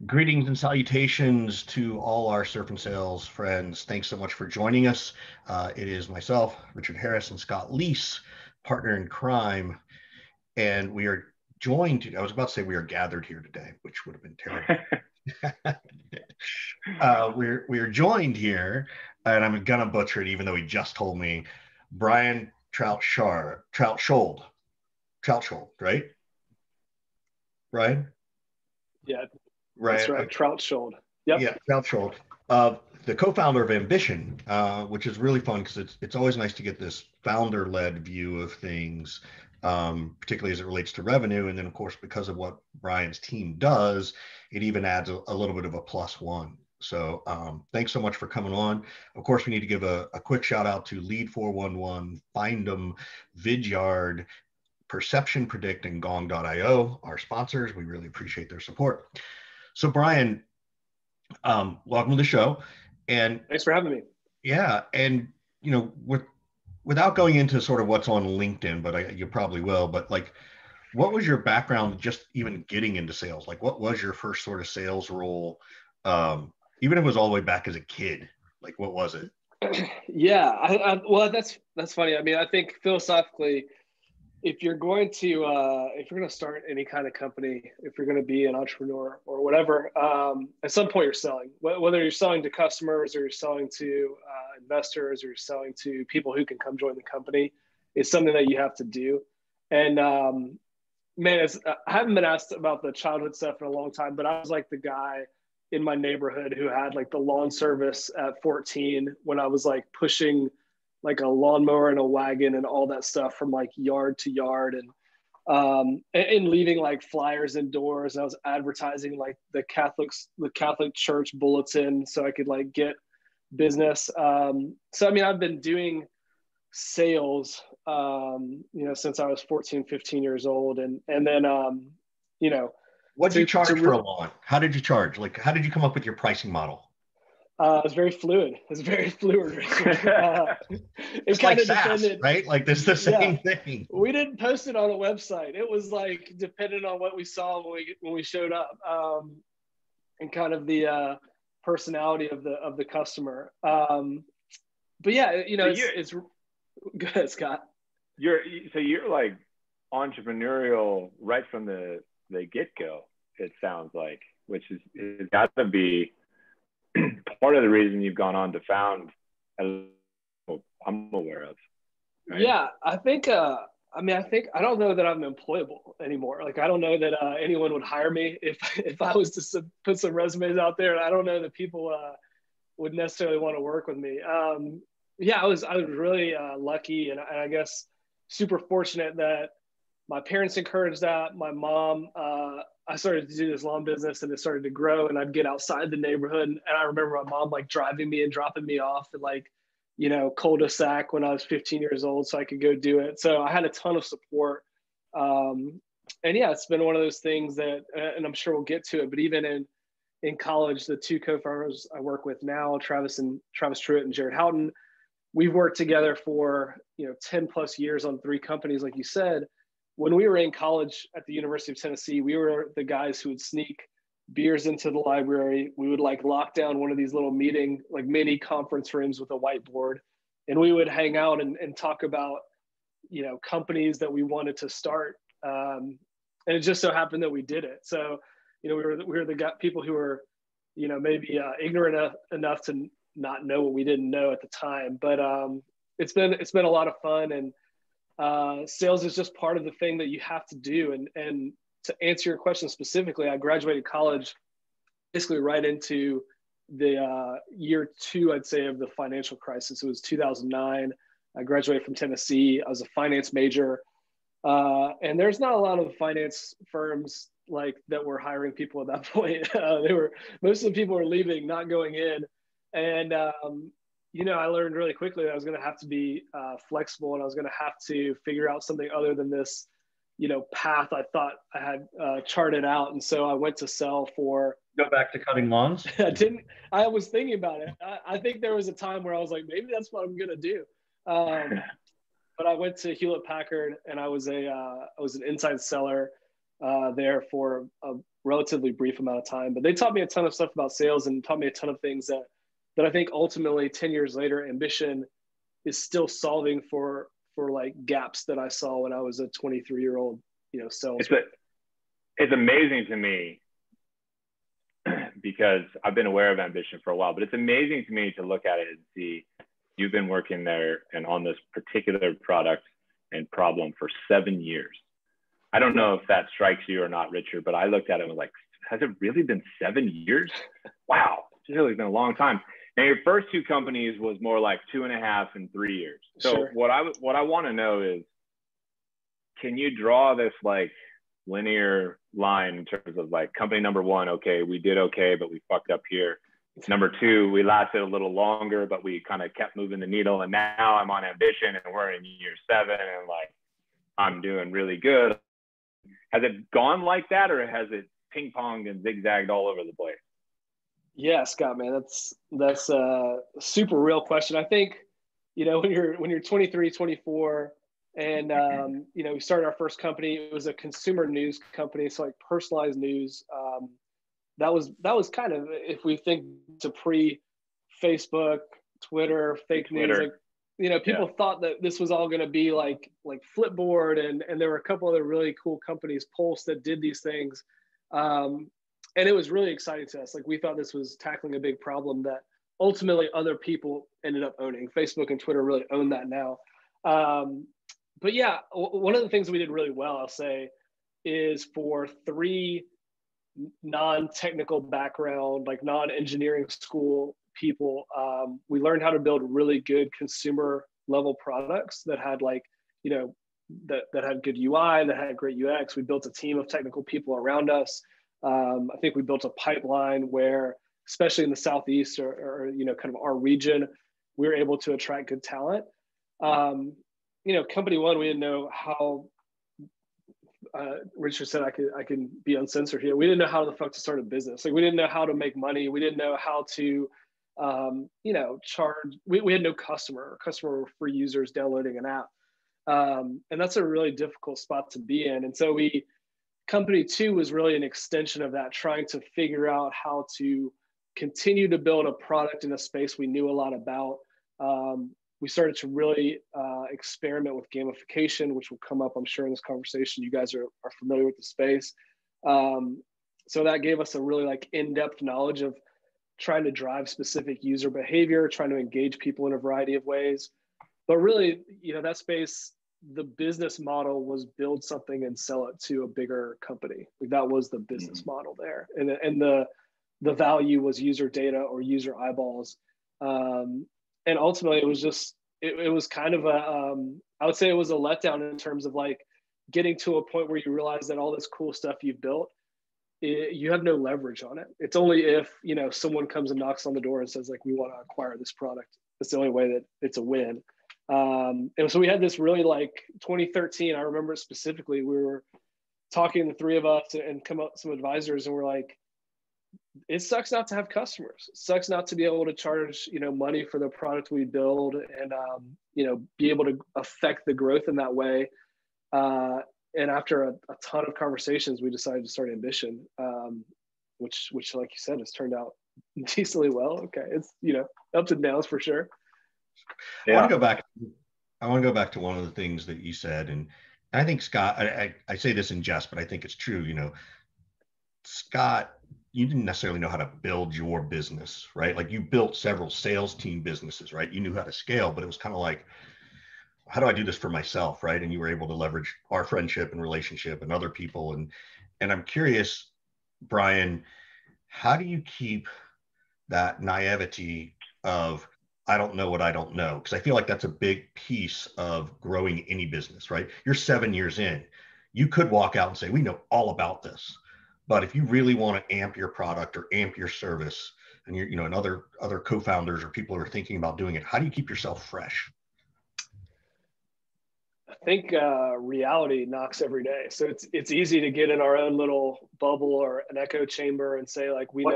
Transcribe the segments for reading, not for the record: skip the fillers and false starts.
Greetings and salutations to all our surf and sales friends. Thanks so much for joining us. It is myself, Richard Harris, and Scott Leese, partner in crime, and we are joined. I was about to say we are gathered here today, which would have been terrible. We are joined here, and I'm gonna butcher it, even though he just told me. Brian Trautschold, right? Brian, Yeah, right? that's right. Trautschold. Yep. Yeah, Trautschold, the co-founder of Ambition, which is really fun because it's always nice to get this founder-led view of things, particularly as it relates to revenue. And then, of course, because of what Brian's team does, it even adds a little bit of a plus one. So thanks so much for coming on. Of course, we need to give a quick shout out to Lead 411, Find'em, Vidyard, Perception Predict, and Gong.io, our sponsors. We really appreciate their support. So, Brian, welcome to the show. And Thanks for having me. yeah, and without going into sort of what's on LinkedIn, but you probably will. But like, what was your background just even getting into sales? Like, what was your first sort of sales role? Even if it was all the way back as a kid, like, what was it? Yeah, well, that's funny. I mean, I think philosophically, if you're going to start any kind of company, if you're going to be an entrepreneur or whatever, at some point you're selling. Whether you're selling to customers or you're selling to investors or you're selling to people who can come join the company, it's something that you have to do. And man, I haven't been asked about the childhood stuff in a long time, but I was like the guy in my neighborhood who had like the lawn service at 14 when I was like pushing like a lawnmower and a wagon and all that stuff from like yard to yard, and leaving like flyers indoors. I was advertising like the Catholic Church bulletin so I could like get business. So I mean, I've been doing sales, since I was 14, 15 years old. And then, you know, What did you charge for a lawn? How did you charge? Like, how did you come up with your pricing model? It was very fluid. It was very fluid. It It's like kind of SaaS, depended. right? Like, this is the same Yeah, thing. we didn't post it on a website. It was like depending on what we saw when we showed up, and kind of the personality of the customer. But yeah, it's good, Scott. You're like entrepreneurial right from the get go. It sounds like, which is got to be part of the reason you've gone on to found, I'm aware of. Right? Yeah, I think. I don't know that I'm employable anymore. Like, I don't know that anyone would hire me if I was to put some resumes out there. And I don't know that people would necessarily want to work with me. Yeah, I was really lucky, and I guess super fortunate that my parents encouraged that. My mom, I started to do this lawn business, and it started to grow, and I'd get outside the neighborhood. And I remember my mom like driving me and dropping me off at like, cul-de-sac when I was 15 years old so I could go do it. So I had a ton of support. And yeah, it's been one of those things that, and I'm sure we'll get to it, but even in college, the two co-founders I work with now, Travis Truitt and Jared Houghton, we've worked together for 10 plus years on 3 companies, like you said. When we were in college at the University of Tennessee, we were the guys who would sneak beers into the library. We would like lock down one of these little mini conference rooms with a whiteboard, and we would hang out and talk about companies that we wanted to start. And it just so happened that we did it. So we were the people who were maybe ignorant enough to not know what we didn't know at the time. But it's been a lot of fun, and sales is just part of the thing that you have to do. And to answer your question specifically, I graduated college basically right into the year 2, I'd say, of the financial crisis. It was 2009. I graduated from Tennessee. I was a finance major. And there's not a lot of finance firms like that were hiring people at that point. Most of the people were leaving, not going in. And, I learned really quickly that I was going to have to be flexible, and I was going to have to figure out something other than this, path I thought I had charted out. And so I went to sell for. Go back to cutting lawns? I was thinking about it. I think there was a time where I was like, maybe that's what I'm going to do. But I went to Hewlett Packard, and I was an inside seller. there for a relatively brief amount of time. But they taught me a ton of stuff about sales and taught me a ton of things that I think ultimately 10 years later, Ambition is still solving for like gaps that I saw when I was a 23-year-old, sales. It's amazing to me because I've been aware of Ambition for a while, but it's amazing to me to look at it and see you've been working there and on this particular product and problem for 7 years. I don't know if that strikes you or not, Richard, but I looked at it and was like, has it really been 7 years? Wow, it's really been a long time. Now, your first two companies was more like 2.5 and 3 years. So Sure. what I want to know is, can you draw this like linear line in terms of like company number one, okay, we did okay, but we fucked up here. Number two, we lasted a little longer, but we kind of kept moving the needle. And now I'm on Ambition and we're in year 7 and like, I'm doing really good. Has it gone like that, or has it ping ponged and zigzagged all over the place? Yeah, Scott, man, that's a super real question. I think, when you're 23, 24, and we started our first company. It was a consumer news company, so like personalized news. That was kind of, if we think to pre-Facebook, Twitter, fake news, like, people thought that this was all going to be like Flipboard, and there were a couple other really cool companies, Pulse, that did these things. And it was really exciting to us. Like, we thought this was tackling a big problem that ultimately other people ended up owning. Facebook and Twitter really own that now. But yeah, one of the things we did really well, I'll say, is for 3 non-technical background, like non-engineering school people, we learned how to build really good consumer level products that had like, that had good UI, that had great UX. We built a team of technical people around us. I think we built a pipeline where, especially in the Southeast or kind of our region, we were able to attract good talent. Company one, we didn't know how, Richard said I can be uncensored here. We didn't know how the fuck to start a business. Like, we didn't know how to make money. We didn't know how to, charge. We had no customer were free users downloading an app. And that's a really difficult spot to be in. And so company 2 was really an extension of that, trying to figure out how to continue to build a product in a space we knew a lot about. We started to really experiment with gamification, which will come up, I'm sure, in this conversation. You guys are familiar with the space. So that gave us a really like in-depth knowledge of trying to drive specific user behavior, trying to engage people in a variety of ways. But really, that space, the business model was build something and sell it to a bigger company. Like, that was the business model there. And the value was user data or user eyeballs. And ultimately, it was just, it was kind of I would say it was a letdown in terms of like getting to a point where you realize that all this cool stuff you've built, you have no leverage on it. It's only if, someone comes and knocks on the door and says like, we want to acquire this product. That's the only way that it's a win. And so we had this really like 2013, I remember it specifically, we were talking, the 3 of us, and come up with some advisors, and we're like, it sucks not to have customers. It sucks not to be able to charge, money for the product we build and, be able to affect the growth in that way. And after a ton of conversations, we decided to start Ambition, which like you said, has turned out decently well. Okay. It's, ups and downs for sure. Yeah. I want to go back to one of the things that you said. And I think, Scott, I say this in jest, but I think it's true. Scott, you didn't necessarily know how to build your business, right? Like, you built several sales team businesses, right? You knew how to scale, but it was kind of like, how do I do this for myself, right? And you were able to leverage our friendship and relationship and other people. And I'm curious, Brian, how do you keep that naivety of, I don't know what I don't know? Because I feel like that's a big piece of growing any business, right? You're 7 years in. You could walk out and say, we know all about this. But if you really want to amp your product or amp your service, and you're, and other co-founders or people who are thinking about doing it, how do you keep yourself fresh? I think reality knocks every day. So it's easy to get in our own little bubble or an echo chamber and say like, what's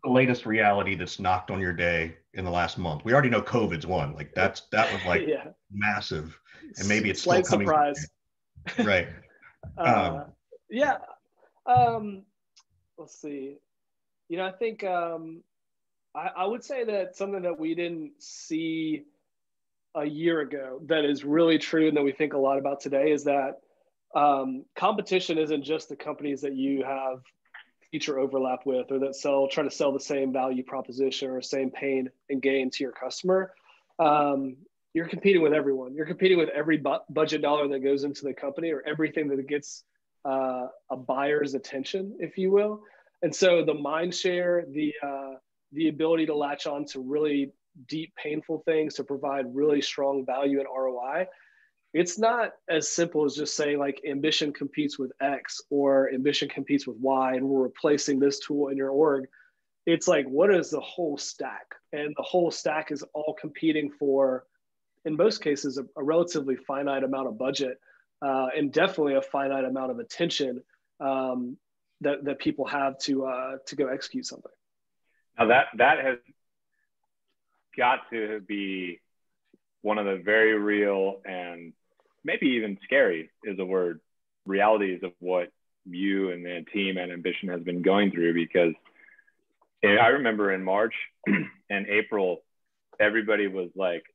the latest reality that's knocked on your day in the last month? We already know COVID's one. Like, that was like massive, and maybe it's slight still coming. Surprise. Right. Yeah, Um, let's see. I think I would say that something that we didn't see a year ago that is really true and that we think a lot about today is that competition isn't just the companies that you have feature overlap with or that try to sell the same value proposition or same pain and gain to your customer. You're competing with everyone. You're competing with every budget dollar that goes into the company or everything that gets a buyer's attention, if you will. And so the mind share, the ability to latch on to really deep, painful things to provide really strong value and ROI. It's not as simple as just saying like ambition competes with X or ambition competes with Y and we're replacing this tool in your org. It's like, what is the whole stack? And the whole stack is all competing for, in most cases, a relatively finite amount of budget and definitely a finite amount of attention that people have to go execute something. Now that has got to be one of the very real and maybe even scary is a word realities of what you and the team and Ambition has been going through, because I remember in March and April, everybody was like,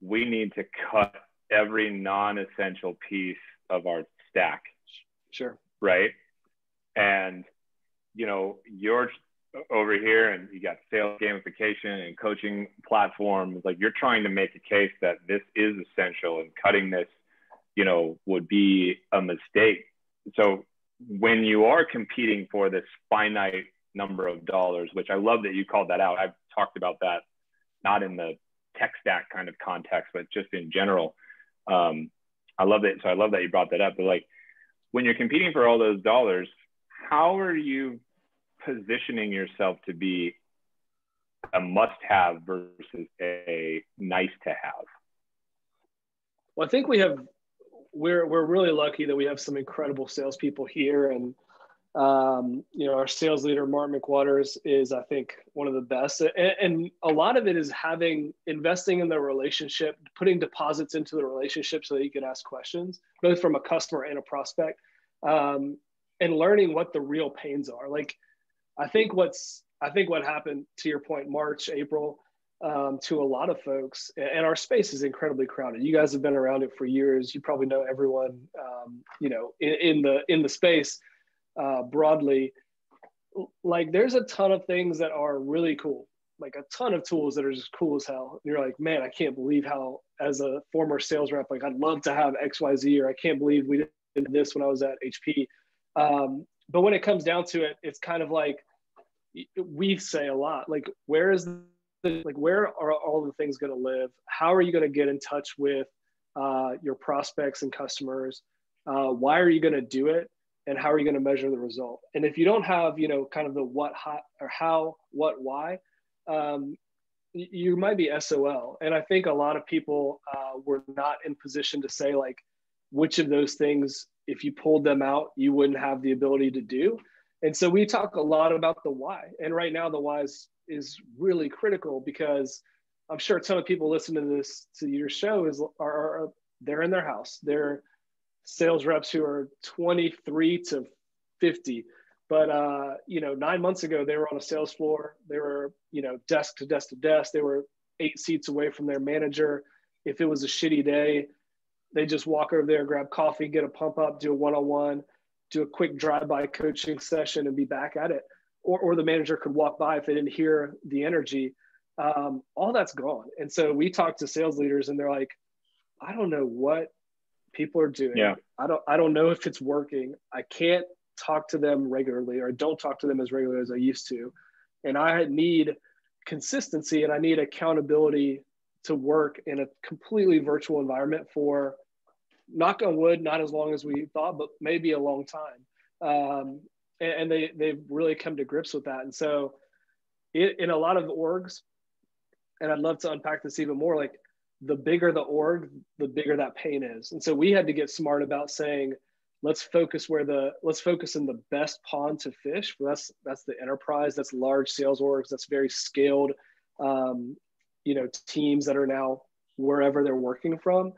we need to cut every non-essential piece of our stack. Sure. Right. And, you're over here and you got sales gamification and coaching platforms. Like you're trying to make a case that this is essential and cutting this, would be a mistake. So when you are competing for this finite number of dollars, which I love that you called that out. I've talked about that, not in the tech stack kind of context, but just in general. I love it. So I love that you brought that up. But like when you're competing for all those dollars, how are you positioning yourself to be a must-have versus a nice-to-have? Well, I think we're really lucky that we have some incredible salespeople here, and our sales leader Mark McWaters is, I think, one of the best, and a lot of it is investing in the relationship, putting deposits into the relationship so that you can ask questions, both from a customer and a prospect, and learning what the real pains are. Like, I think what happened, to your point, March, April, to a lot of folks, and our space is incredibly crowded. You guys have been around it for years. You probably know everyone, in the space broadly. Like, there's a ton of things that are really cool, like a ton of tools that are just cool as hell. And you're like, man, I can't believe how, as a former sales rep, like I'd love to have X, Y, Z, or I can't believe we did this when I was at HP. But when it comes down to it, it's kind of like, we say a lot, like, where are all the things going to live? How are you going to get in touch with your prospects and customers? Why are you going to do it? And how are you going to measure the result? And if you don't have, kind of the what, how, what, why, you might be SOL. And I think a lot of people were not in position to say, like, which of those things, if you pulled them out, you wouldn't have the ability to do. And so we talk a lot about the why. And right now the why is really critical, because I'm sure a ton of people listening to your show are they're in their house. They're sales reps who are 23 to 50. But 9 months ago, they were on a sales floor. They were, desk to desk to desk. They were 8 seats away from their manager. If it was a shitty day, they just walk over there, grab coffee, get a pump up, do a one-on-one, do a quick drive-by coaching session, and be back at it. Or the manager could walk by if they didn't hear the energy. All that's gone. And so we talk to sales leaders, and they're like, I don't know what people are doing. Yeah. I don't know if it's working. I can't talk to them regularly, or I don't talk to them as regularly as I used to. And I need consistency, and I need accountability to work in a completely virtual environment for, knock on wood, not as long as we thought, but maybe a long time. And they've really come to grips with that. And so in a lot of orgs, and I'd love to unpack this even more, like, the bigger the org, the bigger that pain is. And so we had to get smart about saying, let's focus in the best pond to fish. That's the enterprise, that's large sales orgs, that's very scaled, teams that are now wherever they're working from,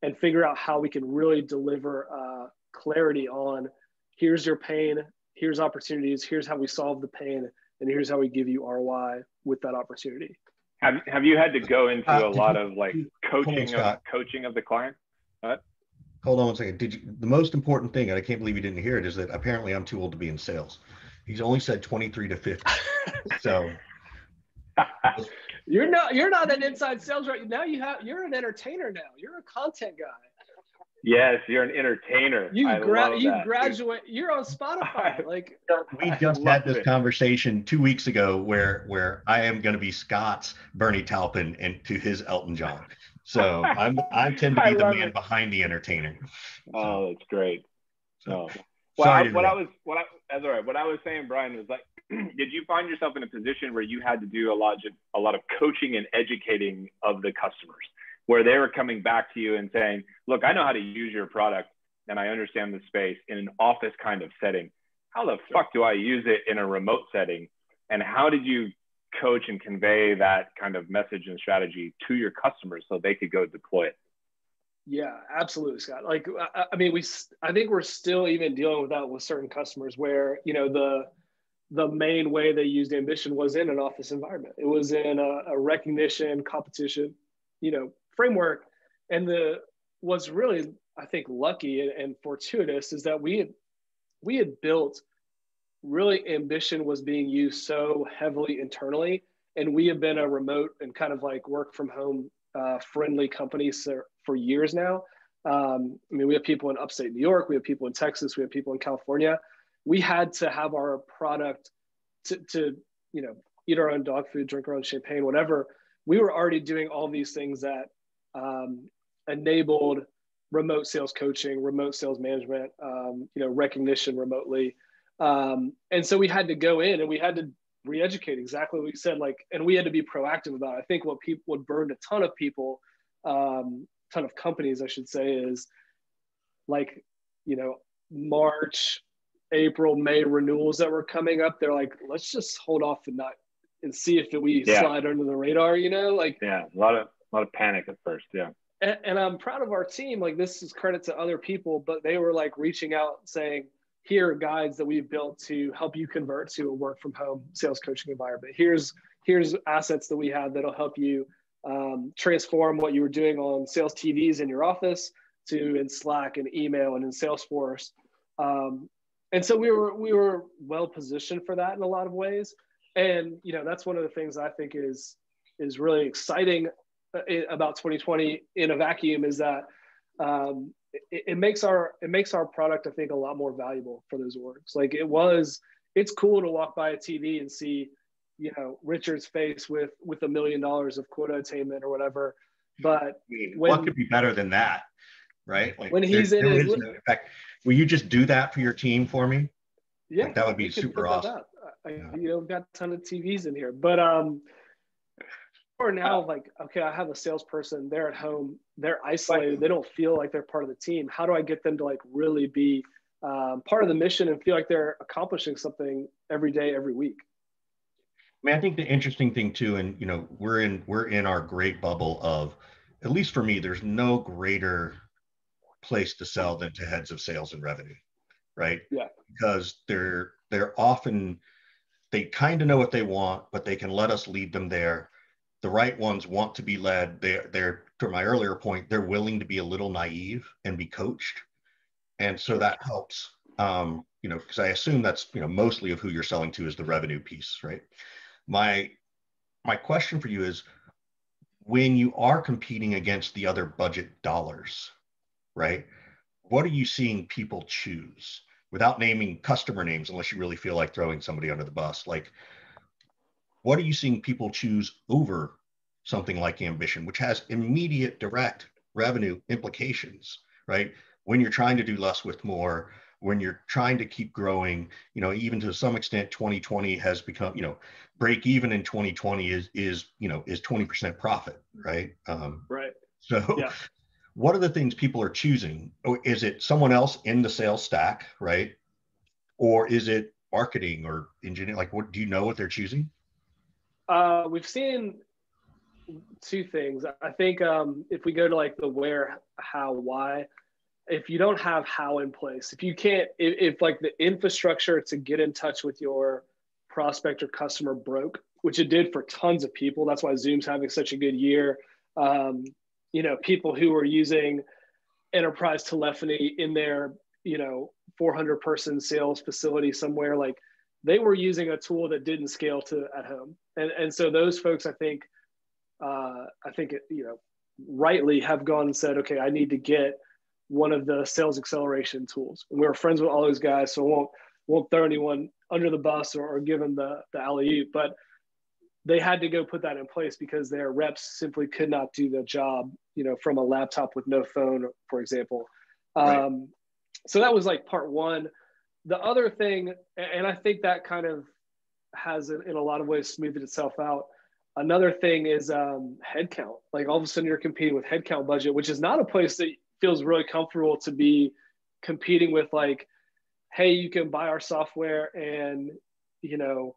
and figure out how we can really deliver clarity on, here's your pain, here's opportunities, here's how we solve the pain, and here's how we give you ROI with that opportunity. Have you had to go into a lot of like coaching of the client? Hold on one second. The most important thing, and I can't believe you didn't hear it, is that apparently I'm too old to be in sales. He's only said 23 to 50. So you're not an inside sales right now. You're an entertainer now. You're a content guy. Yes, you're an entertainer. You graduate. You're on Spotify. Like we just had this conversation 2 weeks ago, where I am going to be Scott's Bernie Taupin and to his Elton John. So I tend to be the man behind the entertainer. Oh, that's great. So, what I was saying, Brian, was like, did you find yourself in a position where you had to do a lot of coaching and educating of the customers, where they were coming back to you and saying, look, I know how to use your product and I understand the space in an office kind of setting. How the fuck do I use it in a remote setting? And how did you coach and convey that kind of message and strategy to your customers so they could go deploy it? Yeah, absolutely, Scott. Like, I mean, I think we're still even dealing with that with certain customers where, you know, the main way they used Ambition was in an office environment. It was in a recognition competition, you know, framework. And what's really, I think, lucky and fortuitous is that we had built really Ambition was being used so heavily internally. And we have been a remote and kind of like work from home friendly company for years now. I mean, we have people in upstate New York, we have people in Texas, we have people in California. We had to have our product to you know, eat our own dog food, drink our own champagne, whatever. We were already doing all these things that enabled remote sales coaching, remote sales management, you know, recognition remotely. And so we had to go in and we had to re-educate exactly what you said, like, and we had to be proactive about it. I think what burned a ton of people, ton of companies, I should say, is like, you know, March, April, May renewals that were coming up. They're like, let's just hold off and see if we slide under the radar, you know, like, a lot of panic at first. Yeah. And I'm proud of our team. Like, this is credit to other people, but they were like reaching out saying, here are guides that we've built to help you convert to a work from home sales coaching environment. Here's assets that we have that'll help you transform what you were doing on sales TVs in your office to in Slack and email and in Salesforce. And so we were well positioned for that in a lot of ways. And, you know, that's one of the things I think is really exciting about 2020 in a vacuum, is that it makes our product, I think, a lot more valuable for those orgs. Like, it's cool to walk by a TV and see, you know, Richard's face with $1 million of quota attainment or whatever. But what could be better than that, right? Like, when he's in his, in fact, will you just do that for your team for me? Yeah, like, that would be super awesome. You know, we've got a ton of TVs in here, but or now, like, okay, I have a salesperson, they're at home, they're isolated, they don't feel like they're part of the team. How do I get them to like really be part of the mission and feel like they're accomplishing something every day, every week? I mean, I think the interesting thing too, and you know, we're in our great bubble of, at least for me, there's no greater place to sell than to heads of sales and revenue, right? Yeah. Because they're often, they kind of know what they want, but they can let us lead them there. The right ones want to be led. They're, to my earlier point, they're willing to be a little naive and be coached. And so that helps, you know, because I assume that's, you know, mostly of who you're selling to is the revenue piece, right? My question for you is, when you are competing against the other budget dollars, right? What are you seeing people choose, without naming customer names, unless you really feel like throwing somebody under the bus? Like, what are you seeing people choose over something like Ambition, which has immediate direct revenue implications, right? When you're trying to do less with more, when you're trying to keep growing, you know, even to some extent, 2020 has become, you know, break even in 2020 is 20% profit, right? Right. So yeah. What are the things people are choosing? Is it someone else in the sales stack, right? Or is it marketing or engineering? Like, what do you know what they're choosing? We've seen two things. I think if we go to like the where, how, why, if you don't have how in place, if you can't, if like the infrastructure to get in touch with your prospect or customer broke, which it did for tons of people. That's why Zoom's having such a good year. You know, people who were using enterprise telephony in their, you know, 400 person sales facility somewhere, like they were using a tool that didn't scale to at home. And so those folks, I think, you know, rightly have gone and said, okay, I need to get one of the sales acceleration tools. And we were friends with all those guys, so won't throw anyone under the bus or give them the alley-oop, but they had to go put that in place because their reps simply could not do the job, you know, from a laptop with no phone, for example. Right. So that was like part one. The other thing, and I think that kind of has in a lot of ways smoothed itself out. Another thing is headcount. Like all of a sudden you're competing with headcount budget, which is not a place that feels really comfortable to be competing with, like, hey, you can buy our software and, you know,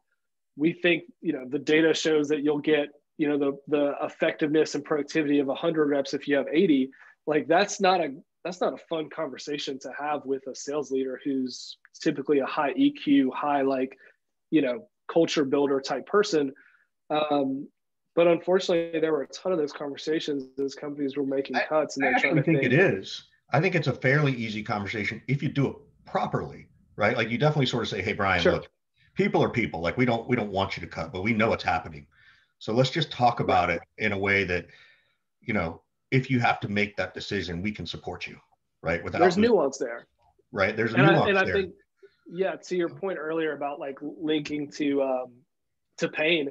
we think, you know, the data shows that you'll get, you know, the effectiveness and productivity of 100 reps if you have 80. Like that's not a fun conversation to have with a sales leader who's typically a high EQ, high, like, you know, culture builder type person. But unfortunately, there were a ton of those conversations as companies were making cuts. And I actually think it is. I think it's a fairly easy conversation if you do it properly, right? Like you definitely sort of say, hey, Brian, sure. Look, people are people. Like we don't want you to cut, but we know what's happening. So let's just talk about it in a way that, you know, if you have to make that decision, we can support you, right? There's nuance there. Right. There's a nuance there. I think, yeah, to your point earlier about like linking to pain.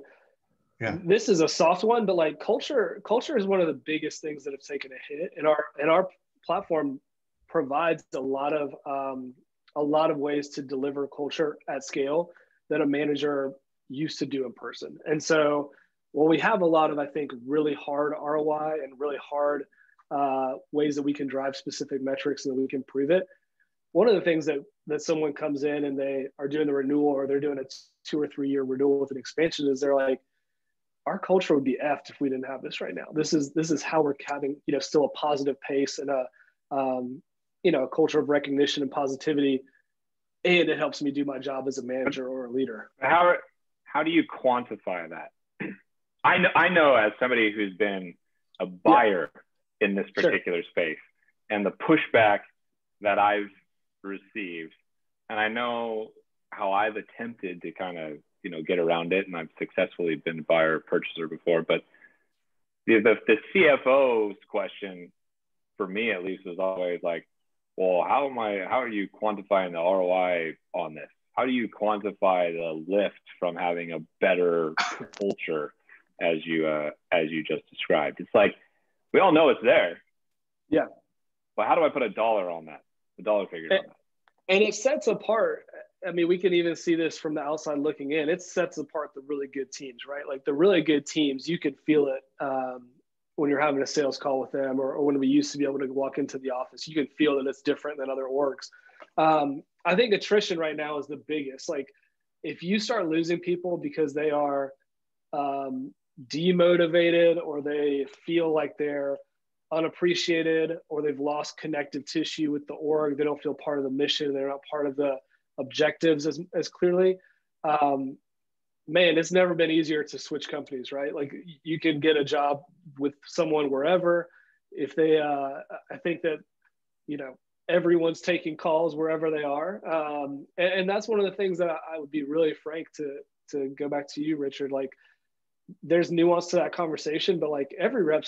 Yeah. This is a soft one, but like culture is one of the biggest things that have taken a hit, and our platform provides a lot of ways to deliver culture at scale that a manager used to do in person. And so, well, we have a lot of, I think, really hard ROI and really hard ways that we can drive specific metrics and that we can prove it. One of the things that someone comes in and they are doing the renewal or they're doing a 2 or 3 year renewal with an expansion is they're like, our culture would be effed if we didn't have this right now. This is how we're having, you know, still a positive pace and a, you know, a culture of recognition and positivity. And it helps me do my job as a manager or a leader. How do you quantify that? I know as somebody who's been a buyer in this particular space and the pushback that I've received, and I know how I've attempted to kind of, you know, get around it, and I've successfully been a buyer purchaser before. But the CFO's question for me at least was always like, well, how are you quantifying the ROI on this? How do you quantify the lift from having a better culture as you just described? It's like, we all know it's there. Yeah. But how do I put a dollar on that? The dollar figure on that? And it sets apart, I mean, we can even see this from the outside looking in. It sets apart the really good teams, right? Like the really good teams, you could feel it when you're having a sales call with them, or when we used to be able to walk into the office. You can feel that it's different than other orgs. I think attrition right now is the biggest. Like if you start losing people because they are demotivated, or they feel like they're unappreciated, or they've lost connective tissue with the org, they don't feel part of the mission, they're not part of the objectives as clearly, man, it's never been easier to switch companies, right? Like you can get a job with someone wherever, if they I think that, you know, everyone's taking calls wherever they are, and that's one of the things that I would be really frank to go back to you, Richard. Like there's nuance to that conversation, but like every rep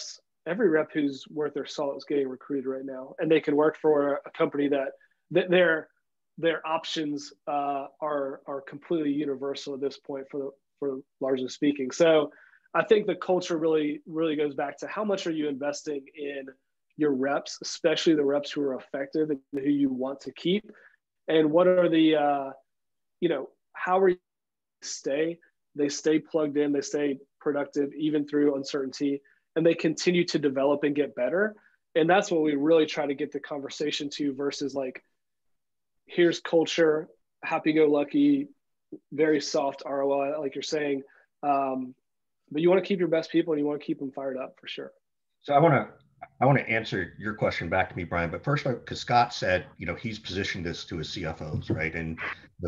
who's worth their salt is getting recruited right now, and they can work for a company that their options are completely universal at this point for largely speaking. So I think the culture really goes back to how much are you investing in your reps, especially the reps who are effective and who you want to keep, and what are the you know, how are you they stay plugged in, they stay productive even through uncertainty, and they continue to develop and get better. And that's what we really try to get the conversation to, versus like, here's culture, happy-go-lucky, very soft ROI, like you're saying. But you want to keep your best people, and you want to keep them fired up for sure. So I want to I want to answer your question back to me, Brian. But first, because Scott said, he's positioned this to his CFOs, right? And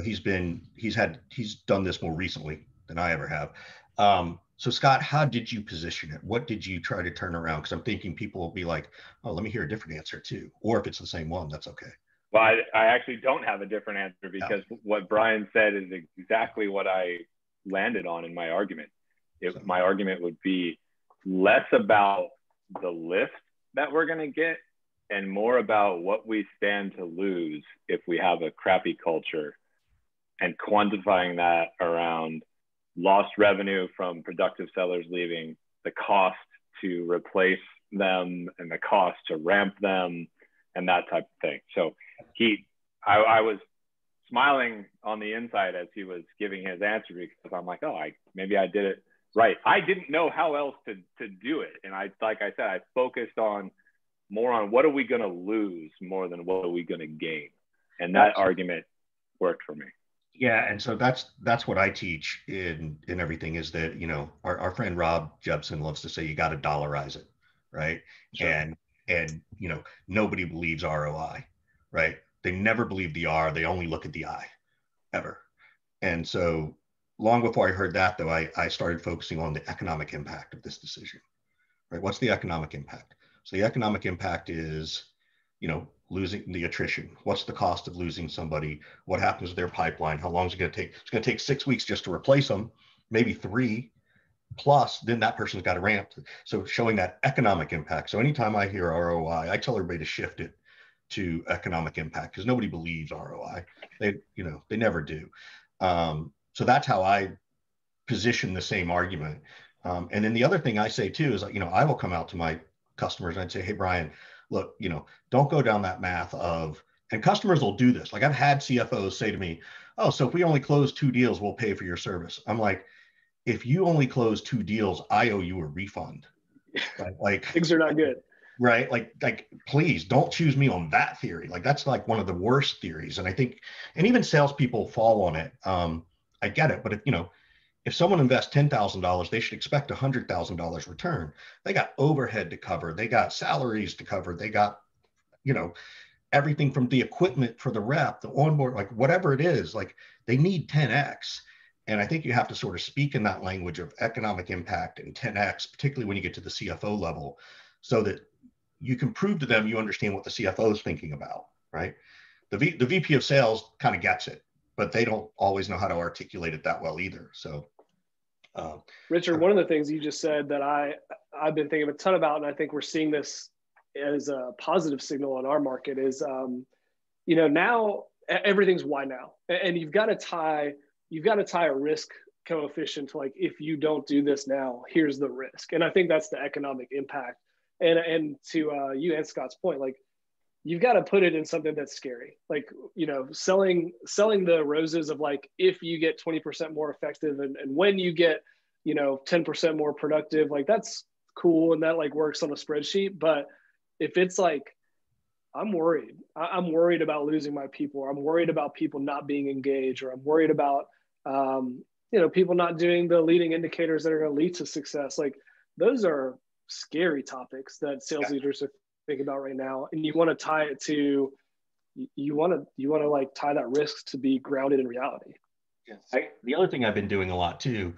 he's done this more recently than I ever have. So Scott, how did you position it? What did you try to turn around? Because I'm thinking people will be like, oh, let me hear a different answer too. Or if it's the same one, that's okay. Well, I actually don't have a different answer because Yeah. what Brian said is exactly what I landed on in my argument. My argument would be less about the lift that we're going to get and more about what we stand to lose if we have a crappy culture, and quantifying that around lost revenue from productive sellers leaving, the cost to replace them and the cost to ramp them and that type of thing. So I was smiling on the inside as he was giving his answer because I'm like, oh, maybe I did it right. I didn't know how else to do it. And like I said, I focused more on what are we going to lose more than what are we going to gain. And that argument worked for me. Yeah, and so that's what I teach in everything is that, our friend Rob Jepson loves to say you got to dollarize it, right? Sure. And nobody believes ROI, right? They never believe the R, they only look at the I, ever. And so long before I heard that though, I started focusing on the economic impact of this decision, right? What's the economic impact? So the economic impact is, losing the attrition. What's the cost of losing somebody? What happens to their pipeline? How long is it going to take? It's going to take 6 weeks just to replace them, maybe 3. Plus, then that person's got to ramp. So showing that economic impact. So anytime I hear ROI, I tell everybody to shift it to economic impact because nobody believes ROI. They never do. So that's how I position the same argument. And then the other thing I say too is, I will come out to my customers and I'd say, hey, Brian, look, don't go down that math of, and customers will do this. Like I've had CFOs say to me, oh, so if we only close 2 deals, we'll pay for your service. I'm like, if you only close 2 deals, I owe you a refund. Right? Like things are not good. Right. Like, please don't choose me on that theory. Like that's like one of the worst theories. And I think, and even salespeople fall on it. I get it. But if someone invests $10,000, they should expect $100,000 return. They got overhead to cover. They got salaries to cover. They got, everything from the equipment for the rep, the onboard, like whatever it is, like they need 10X. And I think you have to sort of speak in that language of economic impact and 10X, particularly when you get to the CFO level, so that you can prove to them you understand what the CFO is thinking about, right? The VP of sales kind of gets it, but they don't always know how to articulate it that well either. So, Richard, one of the things you just said that I've been thinking a ton about, and I think we're seeing this as a positive signal in our market is, now everything's why now, and you've got to tie a risk coefficient to like, if you don't do this now, here's the risk. And I think that's the economic impact. And to you and Scott's point, like you've got to put it in something that's scary, like selling the roses of like, if you get 20% more effective and when you get 10% more productive, like that's cool and that like works on a spreadsheet. But if it's like, I'm worried about losing my people, or I'm worried about people not being engaged, or I'm worried about people not doing the leading indicators that are going to lead to success, like those are scary topics that sales leaders are thinking about right now. And you want to tie it to, you want to like tie that risk to be grounded in reality. Yes. The other thing I've been doing a lot too,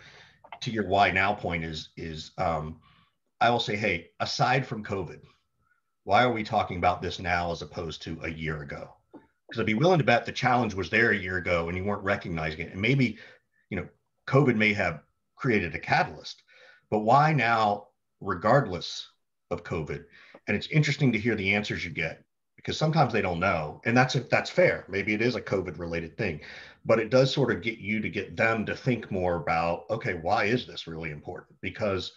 to your why now point is I will say, hey, aside from COVID, why are we talking about this now as opposed to a year ago? Because I'd be willing to bet the challenge was there a year ago and you weren't recognizing it. And maybe, COVID may have created a catalyst, but why now, regardless of COVID? And it's interesting to hear the answers you get because sometimes they don't know. And that's fair. Maybe it is a COVID related thing, but it does sort of get them to think more about, okay, why is this really important? Because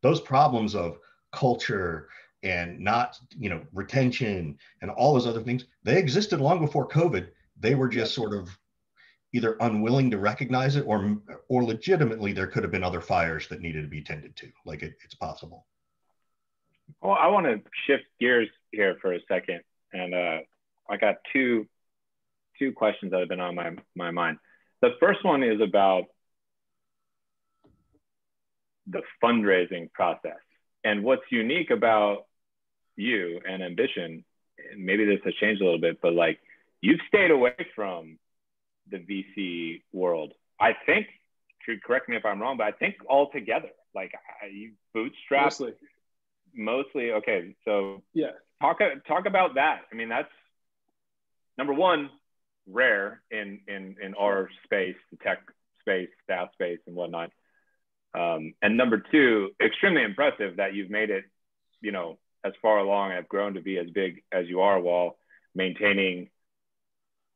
those problems of culture and not, retention and all those other things, they existed long before COVID. They were just sort of either unwilling to recognize it or legitimately there could have been other fires that needed to be tended to. Like it's possible. Well, I want to shift gears here for a second. And I got two questions that have been on my mind. The first one is about the fundraising process. And what's unique about you and Ambition, and maybe this has changed a little bit, but like you've stayed away from the VC world. I think, correct me if I'm wrong, but I think altogether, like you bootstrapped mostly. Okay, so yeah, talk about that. I mean, that's number one, rare in our space, the tech space, SaaS space, and whatnot. And number two, extremely impressive that you've made it, you know, as far along and have grown to be as big as you are while maintaining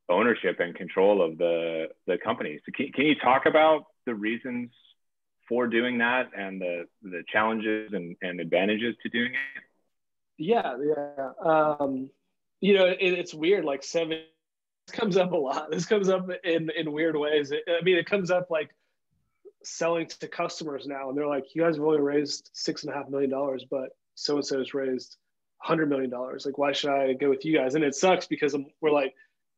ownership and control of the company. So can you talk about the reasons for doing that and the challenges and advantages to doing it? Yeah. You know, it's weird. Like this comes up a lot. This comes up in weird ways. It comes up like selling to customers now, and they're like, "You guys have only raised $6.5 million, but so and so has raised $100 million. Like, why should I go with you guys?" And it sucks because we're like,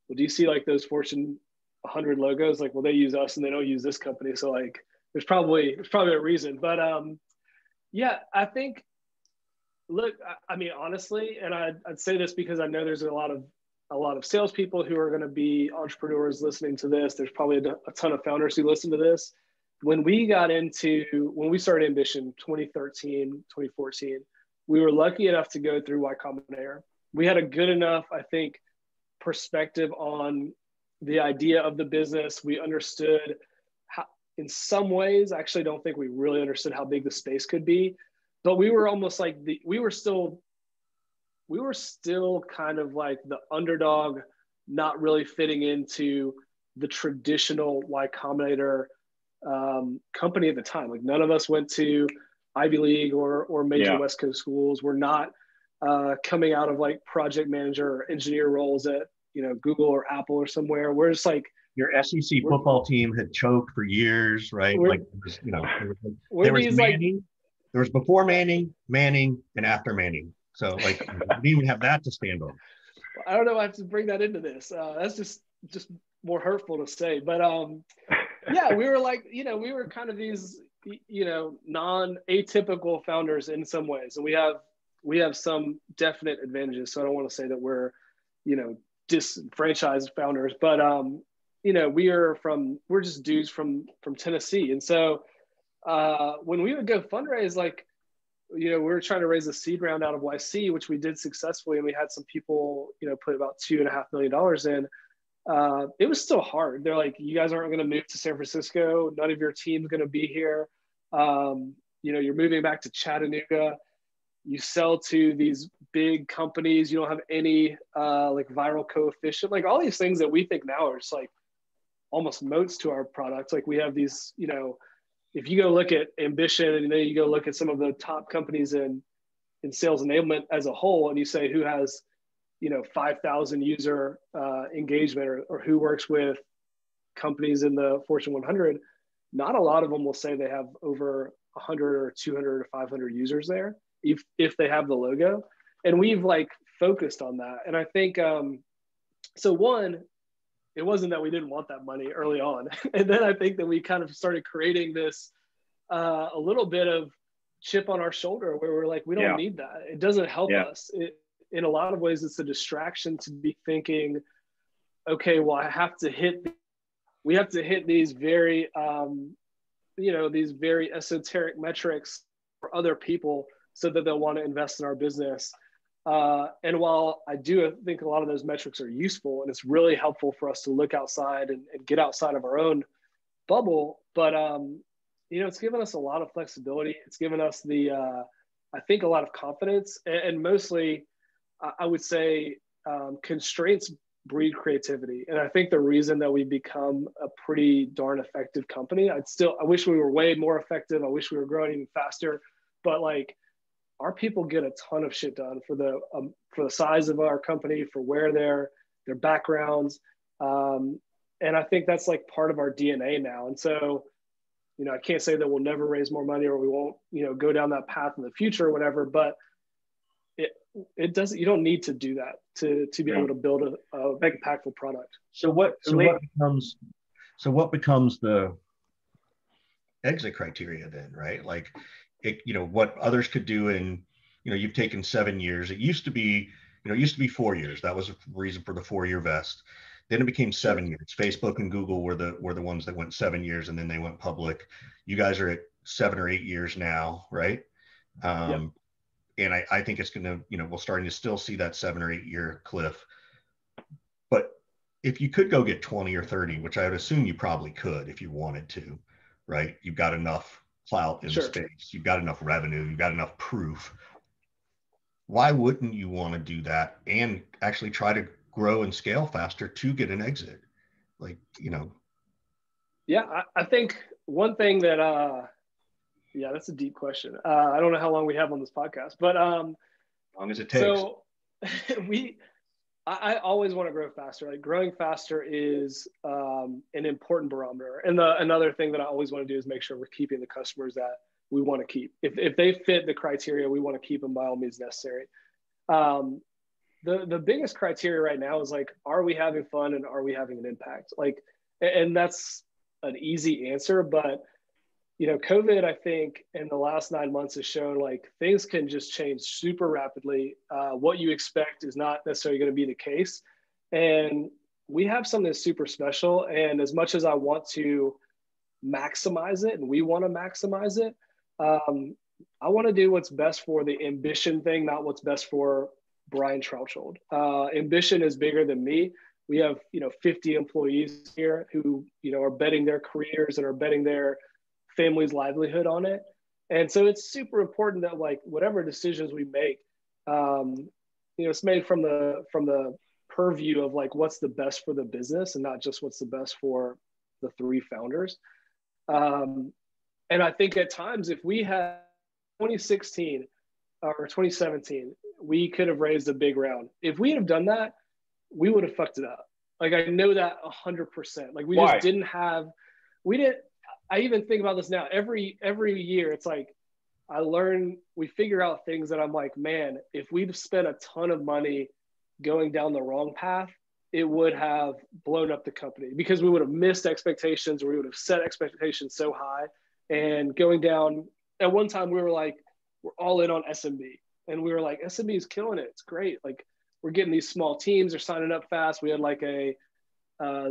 "Well, do you see like those Fortune 100 logos? Like, well, they use us and they don't use this company. So like, there's probably a reason." But yeah, I think. Look, I mean, honestly, and I'd say this because I know there's a lot of salespeople who are going to be entrepreneurs listening to this. There's probably a ton of founders who listen to this. When we started Ambition 2013, 2014, we were lucky enough to go through Y Combinator. We had a good enough, I think, perspective on the idea of the business. We understood how, in some ways, I actually don't think we really understood how big the space could be. But we were almost like we were still kind of like the underdog, not really fitting into the traditional Y Combinator company at the time. Like none of us went to Ivy League or major West Coast schools. We're not coming out of like project manager or engineer roles at, you know, Google or Apple or somewhere. We're just like, your SEC football team had choked for years, right? Like, there was Manning. There was before Manning, and after Manning. So like, we didn't even have that to stand on. I don't know. I have to bring that into this. That's just more hurtful to say. But yeah, we were like, you know, we were kind of these, you know, non-atypical founders in some ways, and we have some definite advantages. So I don't want to say that we're, you know, disenfranchised founders, but you know, we're just dudes from Tennessee, and so. When we would go fundraise, like, you know, we were trying to raise a seed round out of YC, which we did successfully. And we had some people, you know, put about $2.5 million in. It was still hard. They're like, "You guys aren't going to move to San Francisco. None of your team's going to be here. You know, you're moving back to Chattanooga. You sell to these big companies. You don't have any like viral coefficient, like all these things that we think now are just like almost moats to our products. Like we have these, you know, if you go look at Ambition and then you go look at some of the top companies in sales enablement as a whole, and you say who has, you know, 5,000 user engagement or who works with companies in the Fortune 100, not a lot of them will say they have over 100 or 200 or 500 users there, if they have the logo. And we've like focused on that. And I think, so one, it wasn't that we didn't want that money early on. And then I think that we kind of started creating this, a little bit of chip on our shoulder where we're like, we don't need that. It doesn't help us. In a lot of ways, it's a distraction to be thinking, okay, well, we have to hit these very, you know, these very esoteric metrics for other people so that they'll want to invest in our business. And while I do think a lot of those metrics are useful and it's really helpful for us to look outside and get outside of our own bubble, but you know, it's given us a lot of flexibility. It's given us I think a lot of confidence, and mostly I would say constraints breed creativity. And I think the reason that we've become a pretty darn effective company, I wish we were way more effective. I wish we were growing even faster, but like, our people get a ton of shit done for the size of our company, for where their backgrounds. And I think that's like part of our DNA now. And so, you know, I can't say that we'll never raise more money or we won't, you know, go down that path in the future or whatever, but it doesn't, you don't need to do that to be able to build a impactful product. So what becomes the exit criteria then, right? Like, you know, what others could do in you've taken 7 years. It used to be, it used to be 4 years. That was the reason for the 4-year vest. Then it became 7 years. Facebook and Google were the ones that went 7 years, and then they went public. You guys are at 7 or 8 years now, right? Yep. And I think it's going to, we're starting to still see that 7 or 8 year cliff. But if you could go get 20 or 30, which I would assume you probably could if you wanted to, right? You've got enough clout in the space, you've got enough revenue, you've got enough proof. Why wouldn't you want to do that and actually try to grow and scale faster to get an exit? Yeah, I think one thing that, yeah, that's a deep question. I don't know how long we have on this podcast, but as long as it takes. So I always want to grow faster. Like growing faster is an important barometer. And another thing that I always want to do is make sure we're keeping the customers that we want to keep. If they fit the criteria, we want to keep them by all means necessary. The biggest criteria right now is like, are we having fun and are we having an impact? Like, and that's an easy answer, but COVID, I think in the last 9 months has shown like things can just change super rapidly. What you expect is not necessarily going to be the case. And we have something super special. And as much as I want to maximize it and we want to maximize it, I want to do what's best for the ambition thing, not what's best for Brian Trautschold. Ambition is bigger than me. We have, 50 employees here who, are betting their careers and are betting their family's livelihood on it. And so it's super important that like whatever decisions we make, it's made from the purview of like what's the best for the business and not just what's the best for the three founders. And I think at times if we had 2016 or 2017, we could have raised a big round. If we had have done that, we would have fucked it up. Like I know that 100%. Like we just didn't have, I even think about this now. Every year, it's like we figure out things that I'm like, man, if we'd spent a ton of money going down the wrong path, it would have blown up the company because we would have missed expectations or we would have set expectations so high. And going down, at one time we were like, we're all in on SMB. And we were like, SMB is killing it. It's great. Like we're getting these small teams, they're signing up fast. We had like a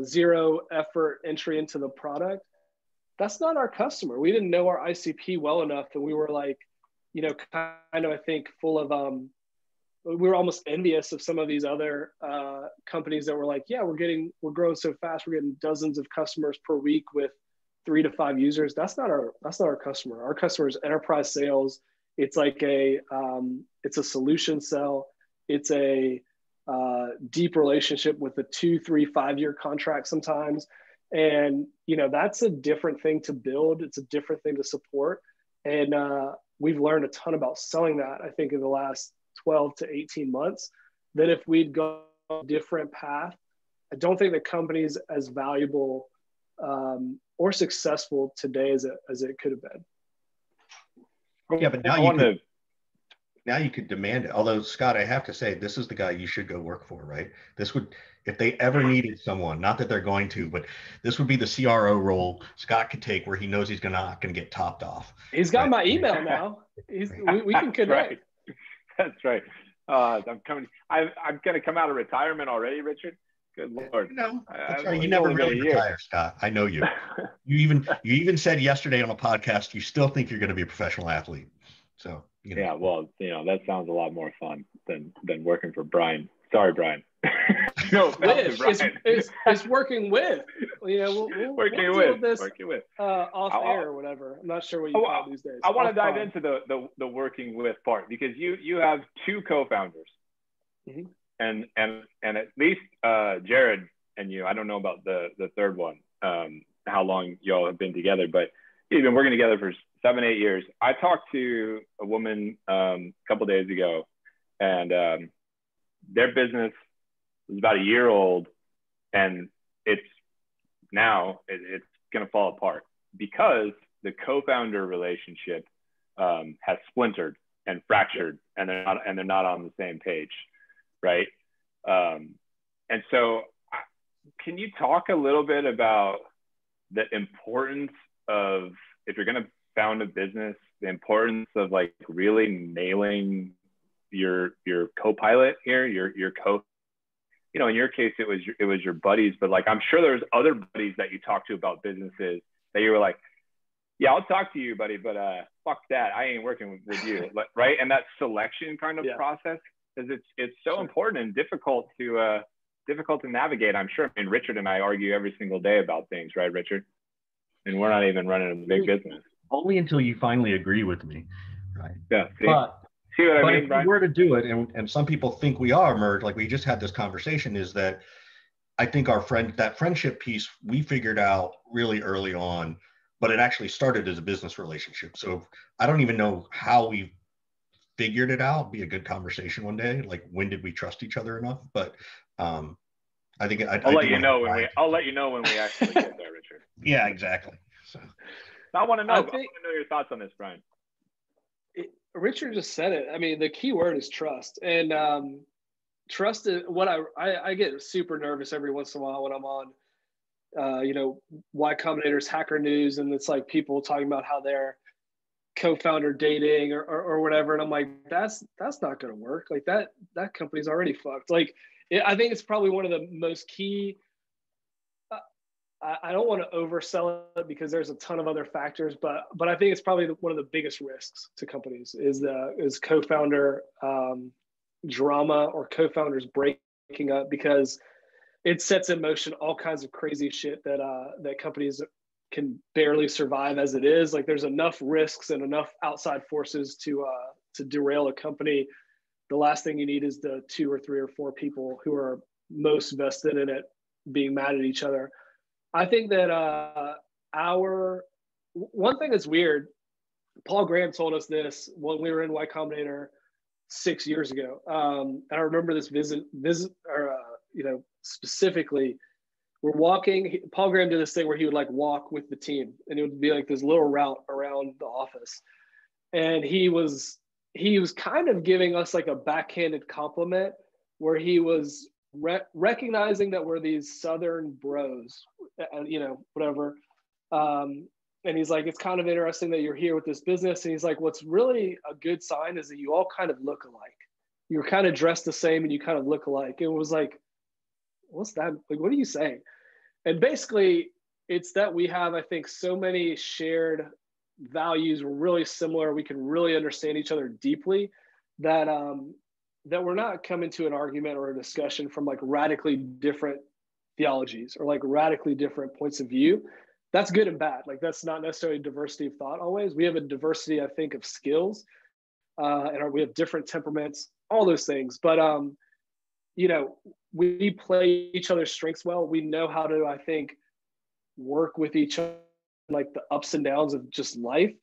0 effort entry into the product. That's not our customer. We didn't know our ICP well enough. And we were like, kind of, I think full of, we were almost envious of some of these other companies that were like, yeah, we're growing so fast. We're getting dozens of customers per week with 3 to 5 users. That's not our customer. Our customer is enterprise sales. It's like it's a solution sell. It's a deep relationship with a 2, 3, 5-year contract sometimes. And, that's a different thing to build. It's a different thing to support. And we've learned a ton about selling that, I think, in the last 12 to 18 months, that if we'd go a different path, I don't think the company's as valuable or successful today as it could have been. Yeah, but now you could demand it. Although, Scott, I have to say, this is the guy you should go work for, right? This would, if they ever needed someone, not that they're going to, but this would be the CRO role Scott could take where he knows he's not going to get topped off. He's got my email now. We can connect. That's right. I'm going to come out of retirement already, Richard. Good Lord. That's right. You never really retire, Scott. I know you. You even said yesterday on a podcast, you still think you're going to be a professional athlete. So, Yeah, well, that sounds a lot more fun than working for Brian. Sorry, Brian. No, Brian. It's working with. We'll working with off air or whatever. I'm not sure what you call it these days. I want to dive into the working with part because you have 2 co-founders, mm-hmm. and at least Jared and you. I don't know about the third one. How long y'all have been together, but you've been working together for 7-8 years. I talked to a woman a couple days ago, and their business was about a year old, and it's going to fall apart because the co-founder relationship has splintered and fractured, and they're not on the same page, right? And so, can you talk a little bit about the importance of, if you're going to found a business, the importance of like really nailing your co-pilot here, your co, you know, in your case, it was your buddies, but like, I'm sure there's other buddies that you talk to about businesses that you were like, yeah, I'll talk to you, buddy, but fuck that. I ain't working with you. Right. And that selection kind of process, because it's so important and difficult to navigate. I'm sure. I mean, Richard and I argue every single day about things, right, Richard? And we're not even running a big business. Only until you finally agree with me. Right. Yeah. See what I mean, if Brian? we were to do it, and some people think we are merged, like we just had this conversation, is that I think that friendship piece we figured out really early on, but it actually started as a business relationship. So I don't even know how we figured it out. Be a good conversation one day. Like, when did we trust each other enough? But I think I'll let you know when we actually get there, Richard. Yeah, exactly. So I want to know your thoughts on this, Brian. Richard just said it. I mean, the key word is trust, and trust is what I get super nervous every once in a while when I'm on, you know, Y Combinator's Hacker News, and it's like people talking about how they're co-founder dating or whatever, and I'm like, that's not going to work. Like that company's already fucked. Like, I think it's probably one of the most key. I don't want to oversell it because there's a ton of other factors, but I think it's probably one of the biggest risks to companies is co-founder drama or co-founders breaking up, because it sets in motion all kinds of crazy shit that companies can barely survive as it is. Like, there's enough risks and enough outside forces to derail a company. The last thing you need is the 2 or 3 or 4 people who are most vested in it being mad at each other. I think that one thing that's weird, Paul Graham told us this when we were in Y Combinator 6 years ago. And I remember this visit, or you know, specifically, we're walking. Paul Graham did this thing where he would like walk with the team, and it would be like this little route around the office. And he was kind of giving us like a backhanded compliment, where he was recognizing that we're these Southern bros, you know, whatever. And he's like, it's kind of interesting that you're here with this business. And he's like, what's really a good sign is that you all kind of look alike. You're kind of dressed the same and you kind of look alike. It was like, what's that? Like, what are you saying? And basically, it's that we have, I think, so many shared values. We're really similar. We can really understand each other deeply, that that we're not coming to an argument or a discussion from like radically different theologies or like radically different points of view. That's good and bad. Like, that's not necessarily diversity of thought always. We have a diversity, I think, of skills, and we have different temperaments, all those things. But you know, we play each other's strengths well. We know how to, I think, work with each other, like the ups and downs of just life.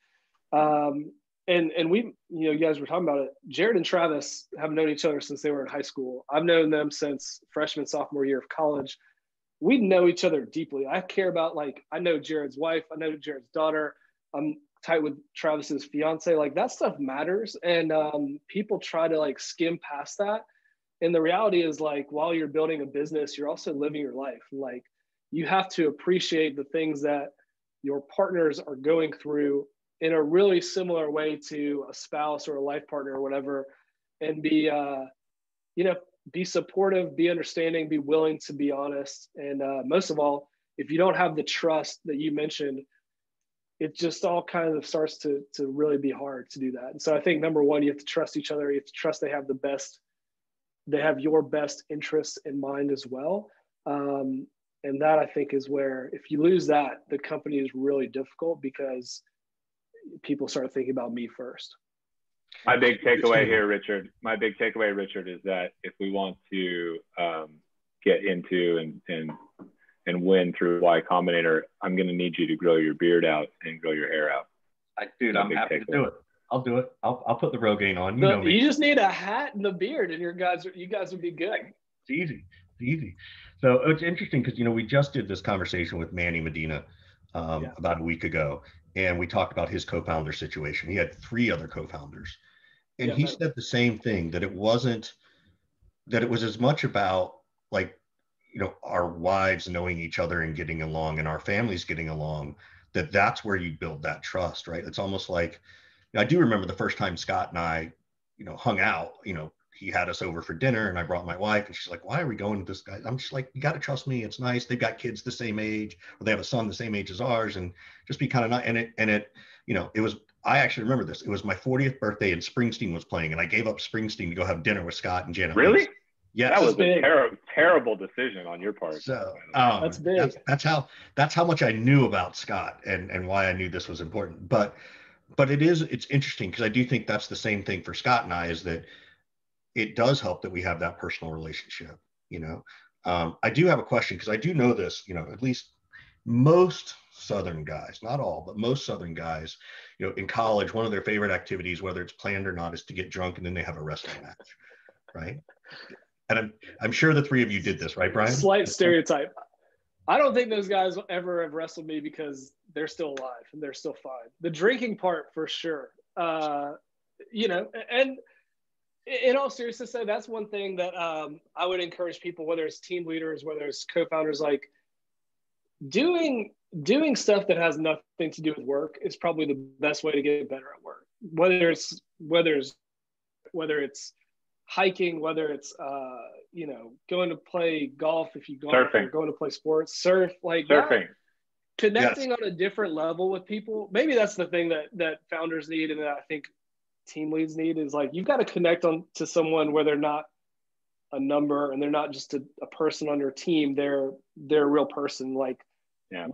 And we, you know, you guys were talking about it. Jared and Travis have known each other since they were in high school. I've known them since freshman, sophomore year of college. We know each other deeply. I care about, like, I know Jared's wife. I know Jared's daughter. I'm tight with Travis's fiance. Like, that stuff matters. And people try to like skim past that. And the reality is, like, while you're building a business, you're also living your life. Like, you have to appreciate the things that your partners are going through in a really similar way to a spouse or a life partner or whatever, and be, you know, be supportive, be understanding, be willing to be honest. And most of all, if you don't have the trust that you mentioned, it just all kind of starts to really be hard to do that. And so I think, number one, you have to trust each other. You have to trust they have your best interests in mind as well. And that, I think, is where, if you lose that, the company is really difficult, because people start thinking about me first. My big takeaway here, Richard, is that if we want to get into and win through Y Combinator, I'm going to need you to grow your beard out and grow your hair out. I'm happy to do it. I'll do it. I'll put the Rogaine on. You know me. You just need a hat and the beard, and you guys would be good. It's easy. So it's interesting because, you know, we just did this conversation with Manny Medina about a week ago, and we talked about his co-founder situation. He had 3 other co-founders, and he said the same thing, that it was as much about, like, you know, our wives knowing each other and getting along, and our families getting along, that's where you build that trust, right? It's almost like, I do remember the first time Scott and I hung out, he had us over for dinner and I brought my wife and she's like, why are we going to this guy? I'm just like, you got to trust me. It's nice. They've got kids the same age, or they have a son the same age as ours, and just be kind of nice. It was, I actually remember this. It was my 40th birthday and Springsteen was playing, and I gave up Springsteen to go have dinner with Scott and Janet. Really? Yes. That was a terrible decision on your part. So that's big. That's how much I knew about Scott and why I knew this was important. But it's interesting because I do think that's the same thing for Scott and I, is that it does help that we have that personal relationship. I do have a question, because I do know this, at least most Southern guys, not all, but most Southern guys, in college, one of their favorite activities, whether it's planned or not, is to get drunk and then they have a wrestling match, right? And I'm sure the three of you did this, right, Brian? Slight stereotype. I don't think those guys ever have wrestled me because they're still alive and they're still fine. The drinking part, for sure. And in all seriousness, though, that's one thing that I would encourage people, whether it's team leaders, whether it's co-founders, like doing stuff that has nothing to do with work is probably the best way to get better at work. Whether it's hiking, whether it's going to play golf, if you go, or going to play sports, surfing, that, connecting on a different level with people. Maybe that's the thing that founders need, and that I think team leads need, is like, you've got to connect to someone where they're not a number and they're not just a person on your team. They're a real person. Like,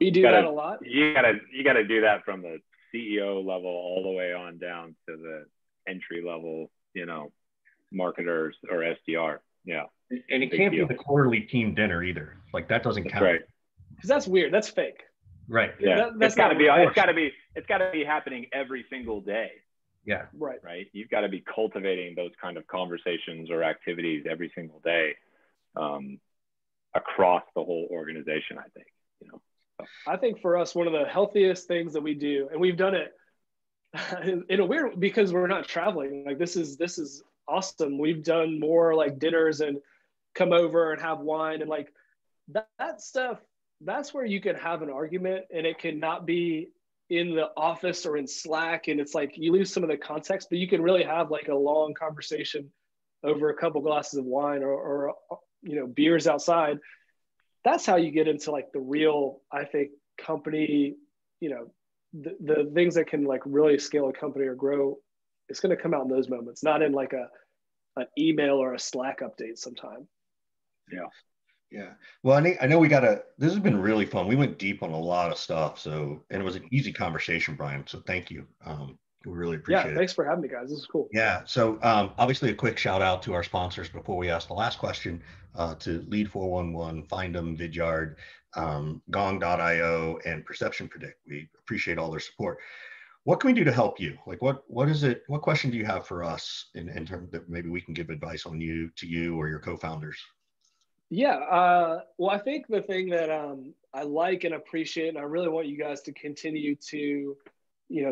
we do that a lot. You gotta do that from the CEO level all the way on down to the entry level, marketers or SDR. Yeah. And it can't be the quarterly team dinner either. Like, that doesn't count. Right. Because that's weird. That's fake. Right. Yeah. It's got to be happening every single day. Yeah. Right. Right. You've got to be cultivating those kind of conversations or activities every single day, across the whole organization, I think, I think for us, one of the healthiest things that we do, and we've done it in a weird, because we're not traveling. Like, this is awesome. We've done more like dinners and come over and have wine, and like that stuff. That's where you can have an argument, and it can not be in the office or in Slack, and it's like you lose some of the context, but you can really have like a long conversation over a couple glasses of wine or beers outside. That's how you get into like the real, I think, company, the things that can like really scale a company or grow. It's going to come out in those moments, not in like an email or a Slack update sometime. Yeah. Yeah. Well, I know this has been really fun. We went deep on a lot of stuff. And it was an easy conversation, Brian. So thank you. We really appreciate it. Yeah. Thanks for having me, guys. This is cool. Yeah. So obviously a quick shout out to our sponsors before we ask the last question, to Lead 411, Find Them, Vidyard, Gong.io, and Perception Predict. We appreciate all their support. What can we do to help you? Like, what question do you have for us in terms that maybe we can give advice on to you or your co-founders? Yeah. Well, I think the thing that I like and appreciate, and I really want you guys to continue to,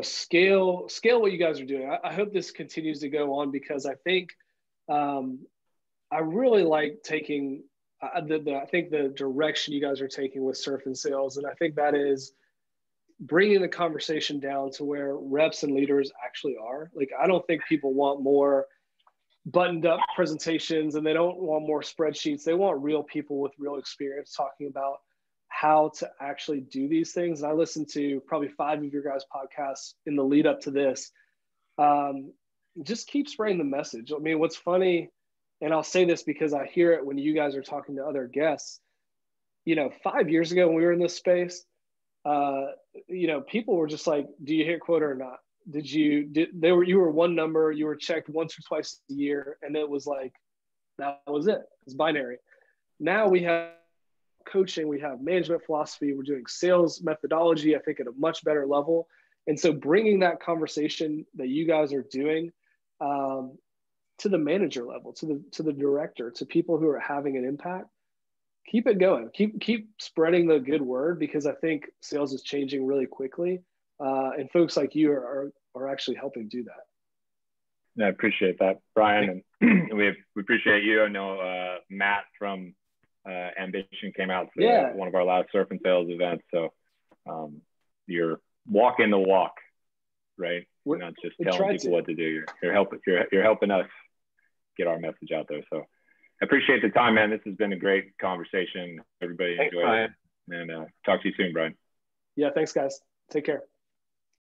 scale what you guys are doing. I hope this continues to go on, because I think I really like taking I think the direction you guys are taking with surf and sales. And I think that is bringing the conversation down to where reps and leaders actually are. Like, I don't think people want more buttoned up presentations, and they don't want more spreadsheets. They want real people with real experience talking about how to actually do these things. And I listened to probably 5 of your guys' podcasts in the lead up to this. Just keep spreading the message. I mean, what's funny, and I'll say this because I hear it when you guys are talking to other guests, 5 years ago when we were in this space, people were just like, do you hit quota or not? You were one number, you were checked once or twice a year, and it was like, that was it. It's binary. Now we have coaching, we have management philosophy, we're doing sales methodology, I think at a much better level. And so bringing that conversation that you guys are doing to the manager level, to the director, to people who are having an impact, keep it going. Keep spreading the good word, because I think sales is changing really quickly. And folks like you are actually helping do that. Yeah, I appreciate that, Brian. And we appreciate you. I know Matt from Ambition came out to one of our last surf and sales events. So you're walking the walk. right? We're not just we telling people what to do. You're helping us get our message out there. So I appreciate the time, man. This has been a great conversation. Everybody enjoy it. And talk to you soon, Brian. Yeah, thanks, guys. Take care.